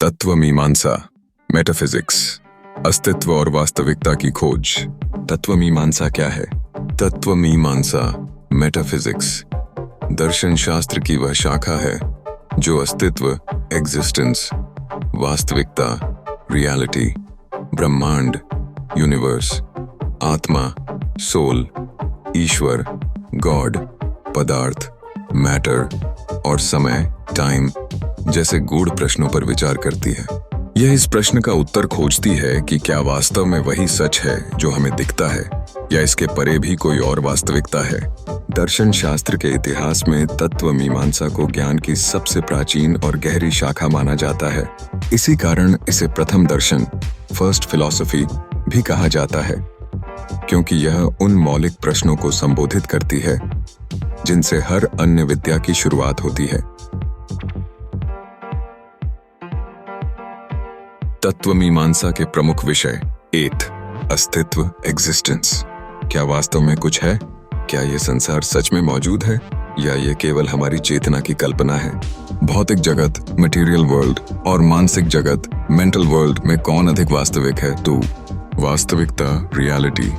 तत्व मीमांसा, मेटाफिजिक्स, अस्तित्व और वास्तविकता की खोज। तत्व मीमांसा क्या है? तत्व मीमांसा, मेटाफिजिक्स, दर्शन शास्त्र की वह शाखा है जो अस्तित्व, एग्जिस्टेंस, वास्तविकता, रियलिटी, ब्रह्मांड, यूनिवर्स, आत्मा, सोल, ईश्वर, गॉड, पदार्थ, मैटर और समय, टाइम जैसे गूढ़ प्रश्नों पर विचार करती है। यह इस प्रश्न का उत्तर खोजती है कि क्या वास्तव में वही सच है जो हमें दिखता है, या इसके परे भी कोई और वास्तविकता है। दर्शन शास्त्र के इतिहास में तत्व मीमांसा को ज्ञान की सबसे प्राचीन और गहरी शाखा माना जाता है। इसी कारण इसे प्रथम दर्शन, फर्स्ट फिलॉसफी भी कहा जाता है, क्योंकि यह उन मौलिक प्रश्नों को संबोधित करती है जिनसे हर अन्य विद्या की शुरुआत होती है। तत्व मीमांसा के प्रमुख विषय 8 अस्तित्व, एग्जिस्टेंस। क्या वास्तव में कुछ है? क्या यह संसार सच में मौजूद है, या यह केवल हमारी चेतना की कल्पना है? भौतिक जगत, मटेरियल वर्ल्ड, और मानसिक जगत, मेंटल वर्ल्ड में कौन अधिक वास्तविक है? तो वास्तविकता, रियलिटी,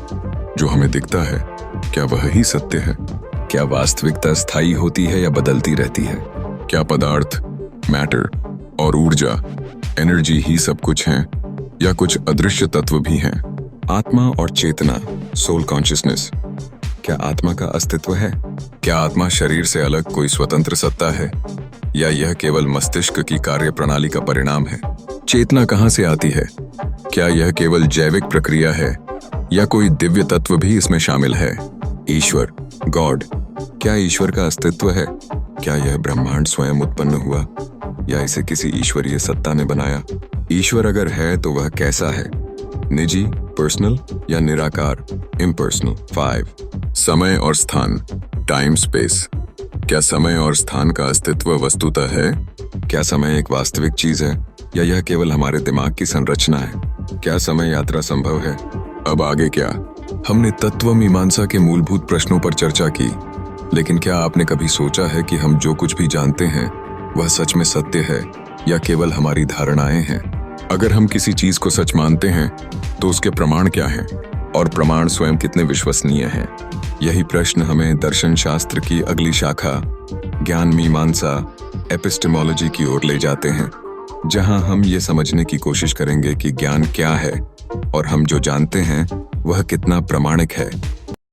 जो हमें दिखता है, क्या वह ही सत्य है? क्या वास्तविकता स्थायी होती है या बदलती रहती है? क्या पदार्थ, मैटर और ऊर्जा, एनर्जी ही सब कुछ हैं, या कुछ अदृश्य तत्व भी हैं? आत्मा और चेतना, सोल कॉन्शियसनेस, क्या आत्मा का अस्तित्व है? क्या आत्मा शरीर से अलग कोई स्वतंत्र सत्ता है, या यह केवल मस्तिष्क की कार्य प्रणाली का परिणाम है? चेतना कहाँ से आती है? क्या यह केवल जैविक प्रक्रिया है, या कोई दिव्य तत्व भी इसमें शामिल है? ईश्वर, गॉड, क्या ईश्वर का अस्तित्व है? क्या यह ब्रह्मांड स्वयं उत्पन्न हुआ, या इसे किसी ईश्वरीय सत्ता ने बनाया? ईश्वर अगर है तो वह कैसा है? निजी, पर्सनल, या निराकार, इम्पर्सनल? 5 समय और स्थान, टाइम स्पेस। क्या समय और स्थान का अस्तित्व वस्तुतः है? क्या समय एक वास्तविक चीज है, या यह केवल हमारे दिमाग की संरचना है? क्या समय यात्रा संभव है? अब आगे क्या? हमने तत्व मीमांसा के मूलभूत प्रश्नों पर चर्चा की, लेकिन क्या आपने कभी सोचा है कि हम जो कुछ भी जानते हैं वह सच में सत्य है, या केवल हमारी धारणाएं हैं? अगर हम किसी चीज को सच मानते हैं तो उसके प्रमाण क्या हैं, और प्रमाण स्वयं कितने विश्वसनीय हैं? यही प्रश्न हमें दर्शन शास्त्र की अगली शाखा, ज्ञान मीमांसा, एपिस्टेमोलॉजी की ओर ले जाते हैं, जहां हम ये समझने की कोशिश करेंगे कि ज्ञान क्या है और हम जो जानते हैं वह कितना प्रामाणिक है।